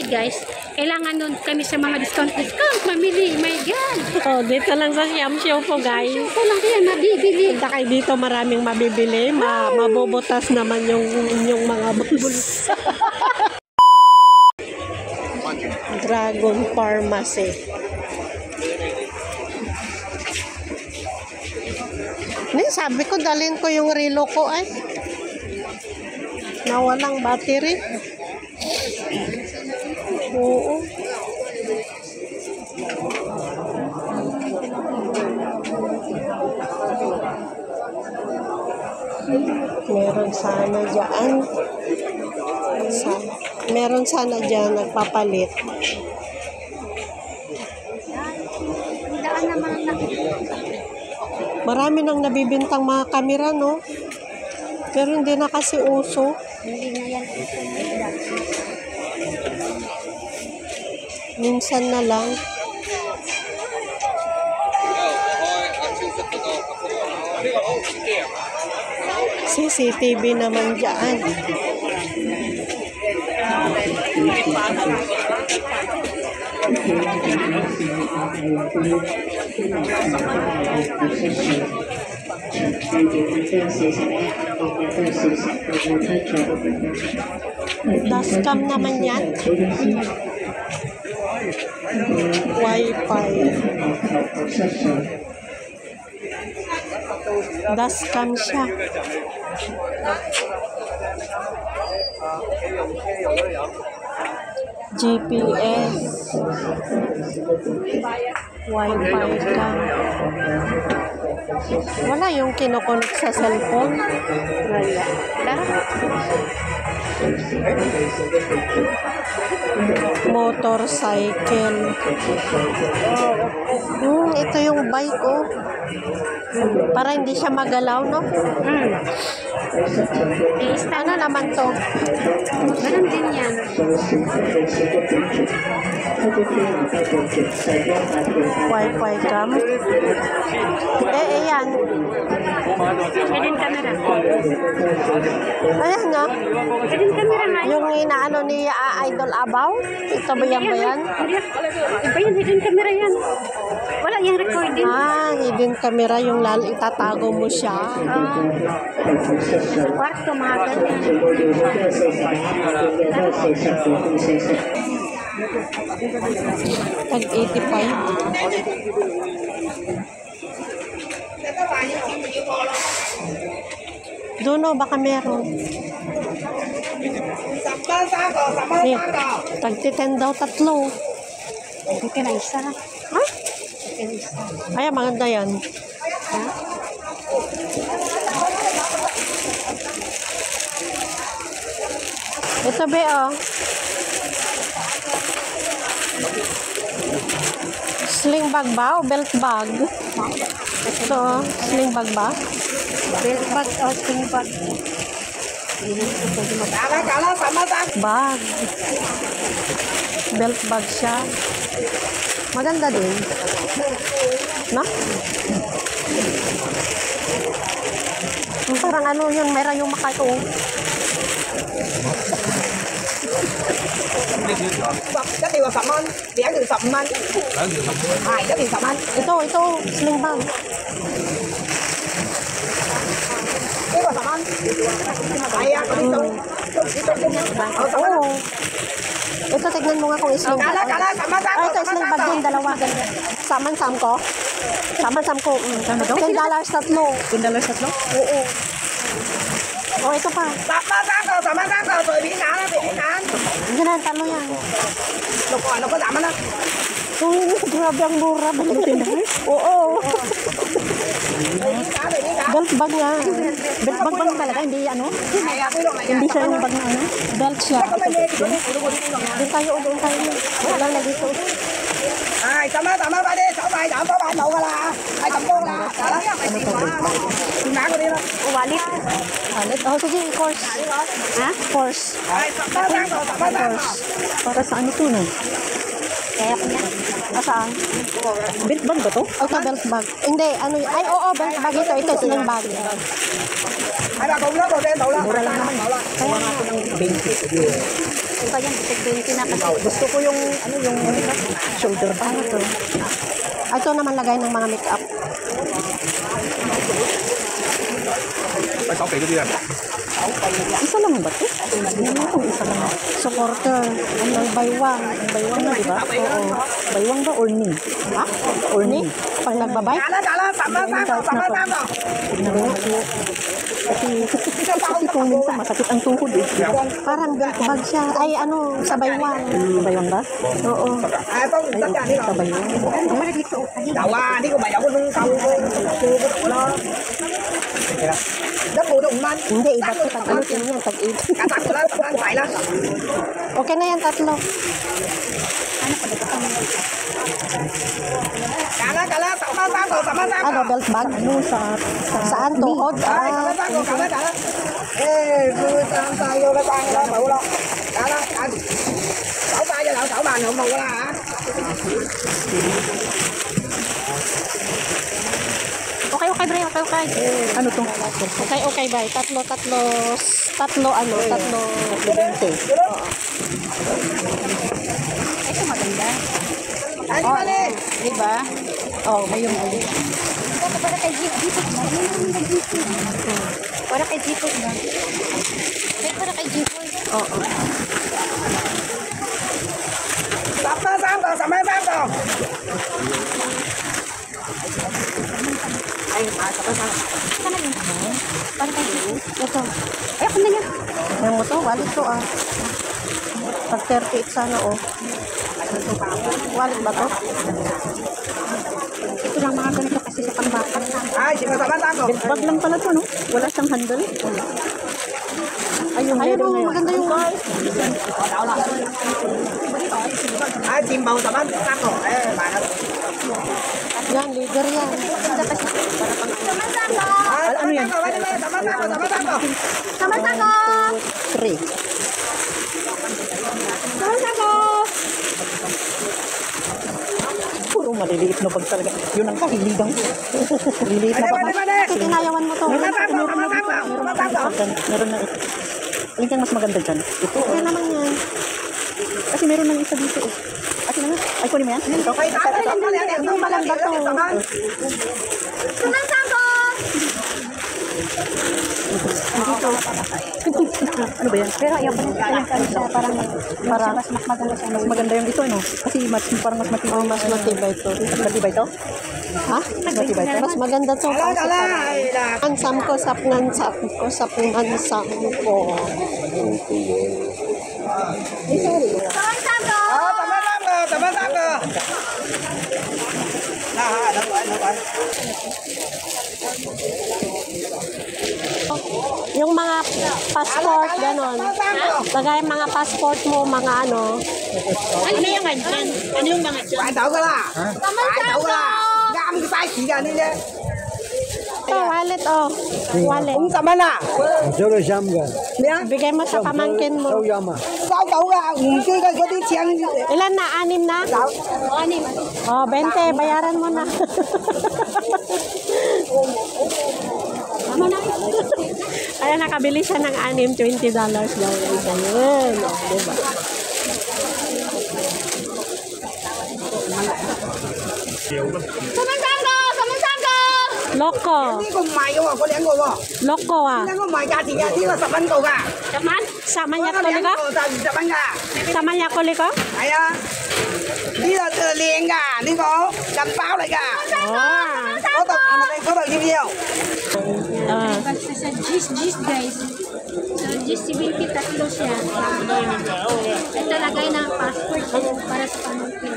mamili guys, kailangan nun kami sa mga discount, mamili, my God. Oh, dito lang sa Siam-Siaw po, guys. Ito lang kaya mabibili. Punta kayo dito, maraming mabibili. Mabubutas naman yung mga bulls. Dragon Pharmacy. Sabi ko, dalhin ko yung relo ko ay. Nawalang battery. Oo. Meron sana dyan. Meron sana dyan nagpapalit. Marami nang nabibintang mga kamera, no? Pero hindi na kasi uso. Hindi na yan. Minsan na lang. CCTV naman dyan. Dashcam naman yan. Wi-Fi. Dashcam siya. GPS. Wi-Fi ka. Wala yung kinoconnect sa cellphone. Wala. Motorcycle. Ito yung bike, oh. Para hindi siya magalaw, no? Ano naman to? Ganun din yan. Wi-Fi cam. Yan. Hidden camera. Ayan nga. Hidden camera nga. Yung inaano ni Idol Abaw. Ito ba yan ba yan? Iba yan, hidden camera yan. Wala yung recording. Hidden camera. Yung itatago mo siya. Kwarto, mga ganyan. Tag 85. Doon, baka meron. Tag 10 daw, tatlo. Okay na isa. Ha? Ay, maganda yan. Ito ba, oh. Sling bag ba o belt bag? Ito, oh. Sling bag ba? Belt bag o sling bag. Bag. Belt bag siya. Maganda din. No? Parang ano yun, meron yung makato. Ito, sling bag. Oo. Ito, tignan mo nga kung isling bag. Ito, isling bag din, dalawa. Saman-sam ko. Saman-sam ko. $10 tatlo. $10 tatlo? Oo. Oh, ito pa. Hindi na, talo yan. Grabe ang mura. Oo. Belt bag nga. Belt bag ba talaga? Hindi ano? Hindi siya yung bag na ano? Belt siya. Doon tayo. Wala na dito. Wallet. Wallet? Oh, sige, course. Ha? Course. Course. Para saan ito na? Kaya ko yan. Saan? Belt bag ba to? Ito, belt bag. Hindi, ano yun? Ay, oo, belt bag ito. Ito, sling bag. Mura lang naman. Kaya nga. Iba yan, bitig 20 na kasi. Gusto ko yung, ano, yung shoulder bag. Ito. Ito naman lagay ng mga makeup. Ay, sáu cái gì à? Isa lang ba ito? Hindi naman kung isa lang. Supporter. Ang baywang. Baywang na, di ba? Oo. Baywang ba or ni? Ha? Or ni? Pag nagbabay? Tignan mo nga. Kasi kung minsan masakit ang tuhod eh. Di ba? Parang belt bag siya. Ay, ano, sa baywang. Baywang ba? Oo. Sa baywang. Đậu à, đi của mày đậu có nung cầu cô đậu đó. Đất bùi đụng man. Hindi, iba ko. Tag-ano yan, tag-8. Cả tắt rồi đó, tắt lên phải đó. Okay na yan, tatlo. Cả lá, tao mang Ano, belt bag? Ano sa... Saan? Tuhod? Đấy, cả lá. Ê, vui tay vô cái tay đó, bự đó. Cả lá, chảo tay cho đậu, chảo bàn không mù ra hả? Okay, Bray. Okay. Ano to? Okay, Bray. Tatlo, ano, tatlo. 20. Ito maganda. Đấy, đi ba đi. Diba? Oh, may yung ano. Para kay Jipos na. Para kay Jipos na. Para kay Jipos. Oo. Sắm mấy con. Sana yun. Para kay Jipos. Ito. Ay, ako na yan. Yung mo to, wallet to ah. Pag 38 sana oh. Wallet ba to? Ito lang mga ganito kasi sa pangbata. Ai, chỉ có sắm con. Bag lang pala to, no? Wala siyang handle. Ay, yung Ayun leather oh, na yun. maganda yung Ai, chìm bầu sắm con. Ê, bà đó. yan, leader yan. Ano yan? Sắm con. Sama-sama ko! 3. Sama-sama ko! Puro maliliit na bag talaga. Yun ang kahiligang. Liliit na bag. Kasi tinayawan mo to. Meron na ito. Alin kang mas maganda dyan? Ito. Okay naman yan. Kasi meron ng isa dito. Akin na nga. Ay, kunin mo yan? Ito. Yung maganda to. Sama-sama ko! Ano ba yan? Pero ayaw pa rin siya. Parang mas maganda siya. Mas maganda yung ito, no? Kasi parang mas matibay. Oh, mas matibay to. Matibay to? Ha? Matibay to? Mas maganda to. Kasi parang ansam ko, sapnan ko. Sama-sama ko! Tắm cơ. Đâu rồi. Yung mga passport, ganon. Lagay mga passport mo, mga ano. Ano yung mga dyan? Ano yung mga dyan? Phải đậu cái là. Phải đậu là. Gam cái tay chỉ ra đi nha. Ito, wallet oh. Wallet. Cũng sắm à. Cho nó xăm kìa. Nè. Bigay mo sa pamangkin mo. Sâu dâm à? Sao đậu ra. Cái đi chén. Ilan na? 6 na? Oh, 20. Bayaran mo na. Kaya nakabili siya ng 6, $20 daw. Ayun. Oh, diba? Sama-sama ko! Loko. Cái cùng mày không à? Có lẽ ngồi không? Loko ah. Cái cùng mày ra thì ra thì là sắm bánh cầu cả. Kaman? Sama niya Có ko lẽ liko? ngồi ta sắm bánh cả. Sama niya ko liko? Hay à. Đi là liền cả. Đi có. Cầm bao lại cả. Oh. Có tập có tập nhiều. Basta sa GIS guys. Sa GIS 73 siya. Ito lagay ng passport para sa pamangkin.